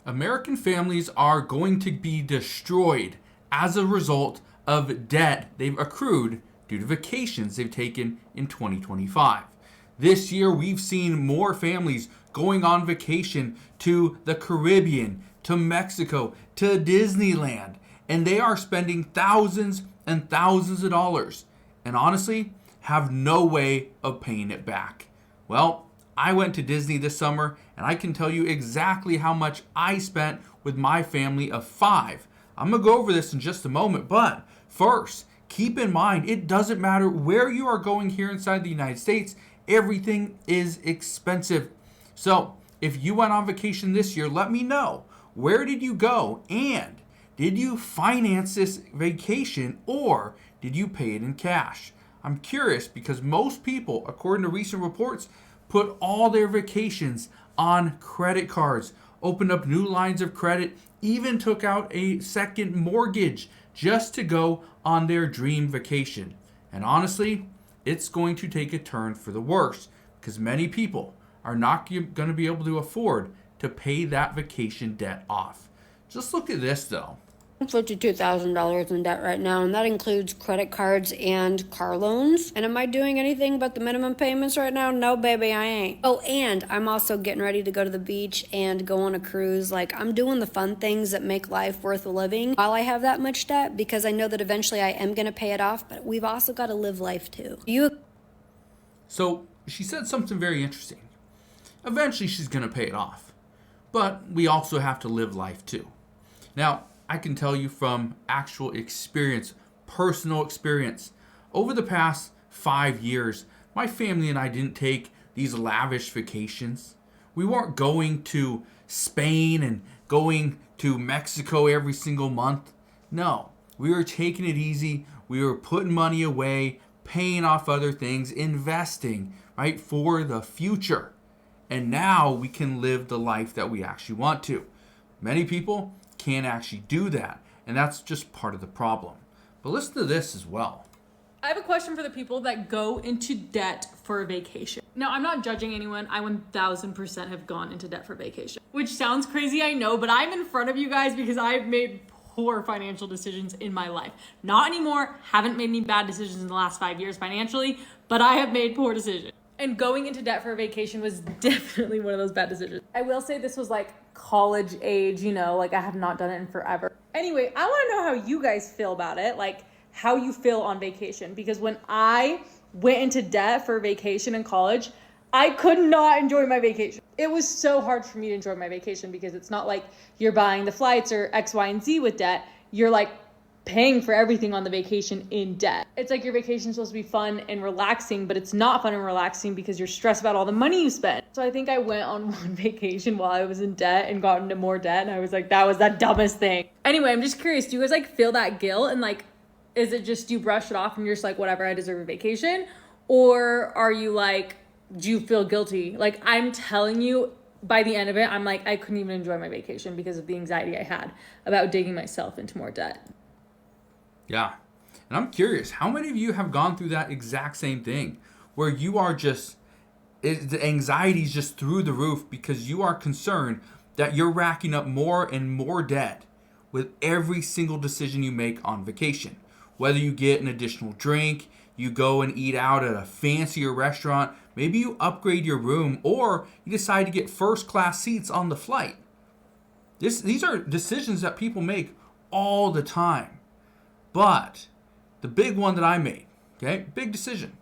American families are going to be destroyed as a result of debt they've accrued due to vacations they've taken in 2025. This year, we've seen more families going on vacation to the Caribbean, to Mexico, to Disneyland, and they are spending thousands and thousands of dollars, and honestly, have no way of paying it back. Well, I went to Disney this summer, and I can tell you exactly how much I spent with my family of 5. I'm going to go over this in just a moment, but first, keep in mind, it doesn't matter where you are going here inside the United States, everything is expensive. So, if you went on vacation this year, let me know. Where did you go? And did you finance this vacation or did you pay it in cash? I'm curious because most people, according to recent reports, put all their vacations on credit cards, opened up new lines of credit, even took out a second mortgage just to go on their dream vacation. And honestly, it's going to take a turn for the worse because many people are not going to be able to afford to pay that vacation debt off. Just look at this though. I'm $52,000 in debt right now, and that includes credit cards and car loans. And am I doing anything but the minimum payments right now? No, baby, I ain't. Oh, and I'm also getting ready to go to the beach and go on a cruise. Like, I'm doing the fun things that make life worth living while I have that much debt, because I know that eventually I am going to pay it off, but we've also got to live life too. So she said something very interesting. Eventually she's going to pay it off, but we also have to live life too. Now, I can tell you from actual experience, personal experience, over the past 5 years, my family and I didn't take these lavish vacations. We weren't going to Spain and going to Mexico every single month. No, we were taking it easy. We were putting money away, paying off other things, investing, right, for the future. And now we can live the life that we actually want to. Many people can't actually do that, and that's just part of the problem. But listen to this as well. I have a question for the people that go into debt for a vacation. Now, I'm not judging anyone. I 1000% have gone into debt for vacation, which sounds crazy, I know, but I'm in front of you guys because I've made poor financial decisions in my life. Not anymore, haven't made any bad decisions in the last 5 years financially, but I have made poor decisions. And going into debt for a vacation was definitely one of those bad decisions. I will say this was like college age, like I have not done it in forever. Anyway, I want to know how you guys feel about it, like how you feel on vacation. Because when I went into debt for vacation in college, I could not enjoy my vacation. It was so hard for me to enjoy my vacation because it's not like you're buying the flights or X, Y, and Z with debt. You're like paying for everything on the vacation in debt. It's like your vacation is supposed to be fun and relaxing, but it's not fun and relaxing because you're stressed about all the money you spent. So I think I went on one vacation while I was in debt and got into more debt, and I was like, that was the dumbest thing. Anyway, I'm just curious, do you guys like feel that guilt, and like, is it just you brush it off and you're just like, whatever, I deserve a vacation? Or are you like, do you feel guilty? Like, I'm telling you, by the end of it, I'm like, I couldn't even enjoy my vacation because of the anxiety I had about digging myself into more debt. Yeah. And I'm curious, how many of you have gone through that exact same thing where you are just, the anxiety is just through the roof because you are concerned that you're racking up more and more debt with every single decision you make on vacation. Whether you get an additional drink, you go and eat out at a fancier restaurant, maybe you upgrade your room, or you decide to get first class seats on the flight. These are decisions that people make all the time. But the big one that I made, okay, big decision.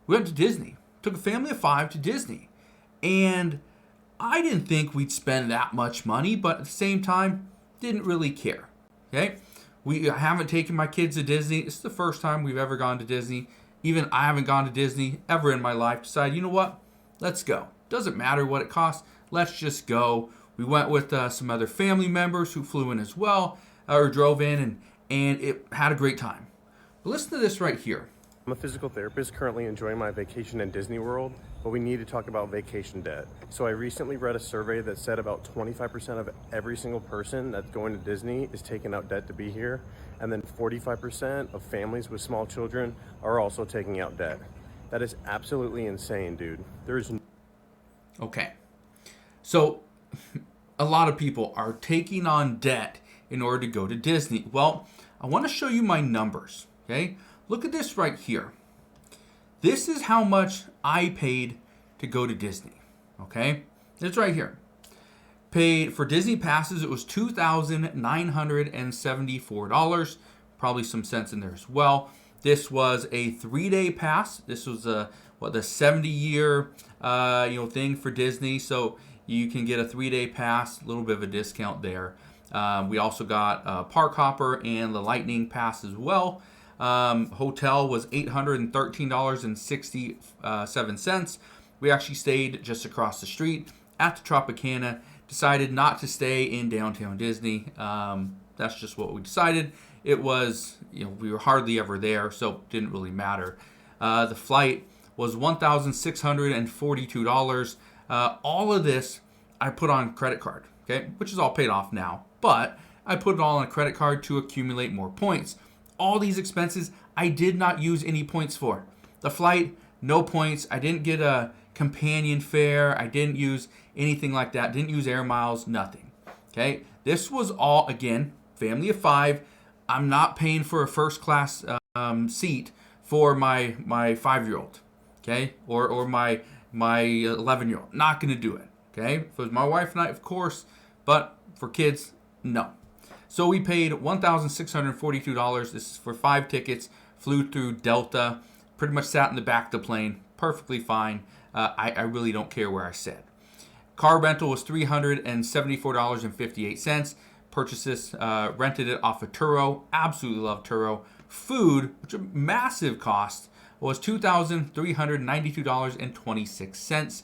We went to Disney, took a family of 5 to Disney. And I didn't think we'd spend that much money, but at the same time, didn't really care, okay? We haven't taken my kids to Disney. It's the first time we've ever gone to Disney. Even I haven't gone to Disney ever in my life. Decided, you know what? Let's go. Doesn't matter what it costs. Let's just go. We went with some other family members who flew in as well, or drove in, and it had a great time. But listen to this right here. I'm a physical therapist currently enjoying my vacation in Disney World, but we need to talk about vacation debt. So I recently read a survey that said about 25% of every single person that's going to Disney is taking out debt to be here, and then 45% of families with small children are also taking out debt. That is absolutely insane, dude. Okay. So a lot of people are taking on debt in order to go to Disney. Well, I want to show you my numbers, okay? Look at this right here. This is how much I paid to go to Disney, okay? It's right here. Paid for Disney passes, it was $2,974. Probably some cents in there as well. This was a 3-day pass. This was the 70-year thing for Disney. So you can get a 3-day pass, a little bit of a discount there. We also got Park Hopper and the Lightning Pass as well. Hotel was $813.67. We actually stayed just across the street at the Tropicana. Decided not to stay in downtown Disney. That's just what we decided. It was, we were hardly ever there, so it didn't really matter. The flight was $1,642. All of this I put on credit card, okay, which is all paid off now. But I put it all on a credit card to accumulate more points. All these expenses I did not use any points for. The flight, no points. I didn't get a companion fare. I didn't use anything like that. Didn't use air miles, nothing. Okay, this was all, again, family of 5. I'm not paying for a first class seat for my 5-year-old, okay, or my 11-year-old. Not gonna do it. Okay, if it was my wife and I, of course, but for kids, no. So we paid $1,642. This is for 5 tickets. Flew through Delta. Pretty much sat in the back of the plane. Perfectly fine. I really don't care where I sit. Car rental was $374.58. Purchased this, rented it off of Turo. Absolutely love Turo. Food, which is a massive cost, was $2,392.26.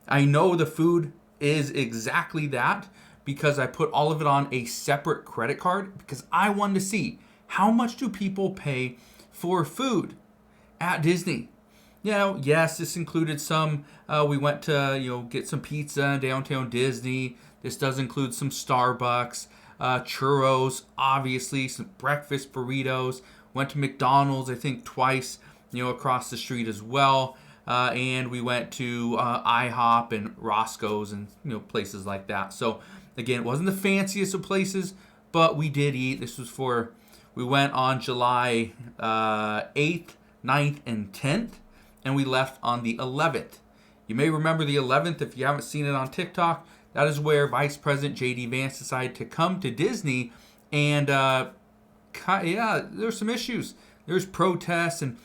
I know the food is exactly that because I put all of it on a separate credit card because I wanted to see how much do people pay for food at Disney. Yes, this included some, we went to, get some pizza downtown Disney. This does include some Starbucks, churros, obviously, some breakfast burritos. Went to McDonald's, I think, twice, across the street as well. And we went to IHOP and Roscoe's and, places like that. So, again, it wasn't the fanciest of places, but we did eat. We went on July 8th, 9th, and 10th. And we left on the 11th. You may remember the 11th if you haven't seen it on TikTok. That is where Vice President J.D. Vance decided to come to Disney. And, there's some issues. There's protests and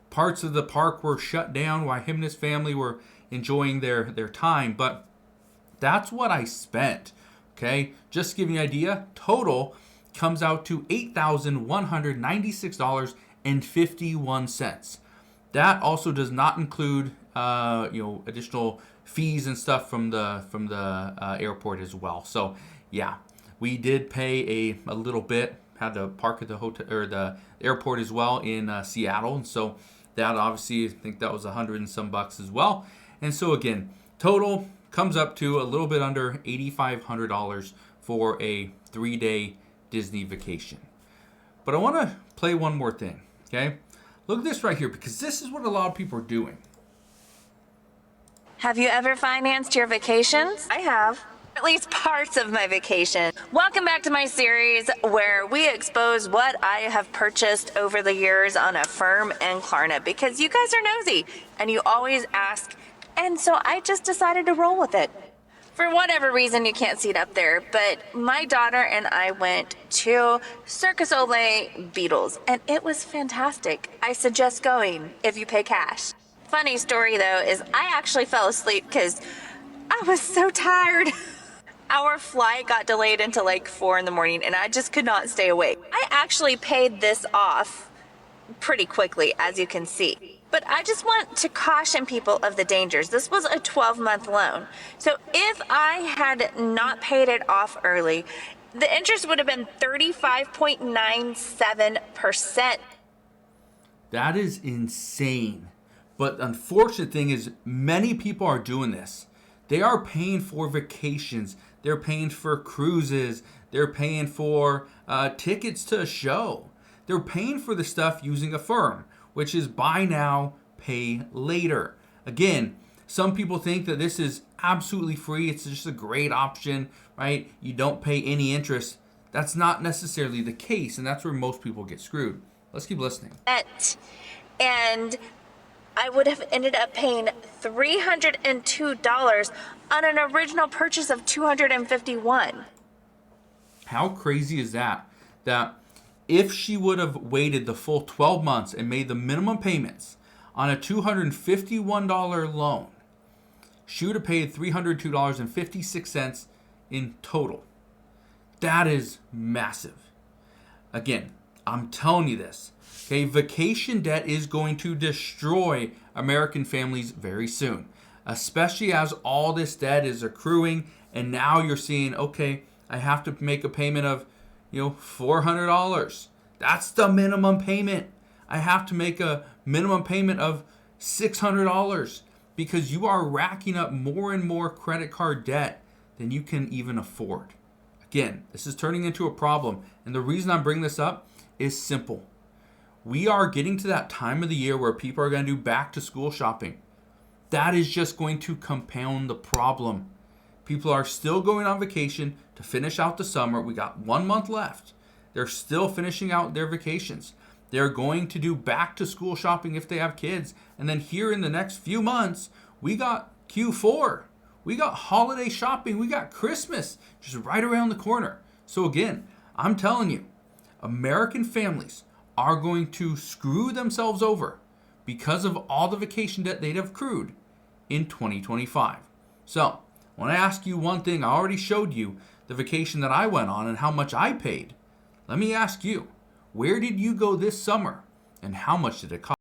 parts of the park were shut down while him and his family were enjoying their time. But that's what I spent, okay? Just to give you an idea, total comes out to $8,196.51. That also does not include, additional fees and stuff from the airport as well. So, yeah, we did pay a little bit. Had to park at the hotel or the airport as well in Seattle, and so that obviously I think that was $100 and some bucks as well. And so again, total comes up to a little bit under $8,500 for a 3-day Disney vacation. But I want to play one more thing. Okay. Look at this right here, because this is what a lot of people are doing. Have you ever financed your vacations? I have. At least parts of my vacation. Welcome back to my series where we expose what I have purchased over the years on Affirm and Klarna, because you guys are nosy and you always ask, and so I just decided to roll with it. For whatever reason, you can't see it up there, but my daughter and I went to Cirque du Soleil Beatles, and it was fantastic. I suggest going if you pay cash. Funny story, though, is I actually fell asleep because I was so tired. Our flight got delayed until like 4 a.m, and I just could not stay awake. I actually paid this off pretty quickly, as you can see. But I just want to caution people of the dangers. This was a 12-month loan. So if I had not paid it off early, the interest would have been 35.97%. That is insane. But the unfortunate thing is many people are doing this. They are paying for vacations. They're paying for cruises. They're paying for tickets to a show. They're paying for the stuff using Affirm, which is buy now, pay later. Again, Some people think that this is absolutely free. It's just a great option, right? You don't pay any interest. That's not necessarily the case, and that's where most people get screwed. Let's keep listening. And I would have ended up paying $302 on an original purchase of $251. How crazy is that? That if she would have waited the full 12 months and made the minimum payments on a $251 loan, she would have paid $302.56 in total. That is massive. Again, I'm telling you this. Okay, vacation debt is going to destroy American families very soon, especially as all this debt is accruing, and now you're seeing, okay, I have to make a payment of, $400. That's the minimum payment. I have to make a minimum payment of $600 because you are racking up more and more credit card debt than you can even afford. Again, this is turning into a problem, and the reason I'm bringing this up is simple. We are getting to that time of the year where people are going to do back to school shopping. That is just going to compound the problem. People are still going on vacation to finish out the summer. We got 1 month left. They're still finishing out their vacations. They're going to do back to school shopping if they have kids. And then here in the next few months, we got Q4. We got holiday shopping. We got Christmas just right around the corner. So again, I'm telling you, American families are going to screw themselves over because of all the vacation debt they'd have accrued in 2025. So, when I ask you one thing, I already showed you the vacation that I went on and how much I paid. Let me ask you, where did you go this summer and how much did it cost?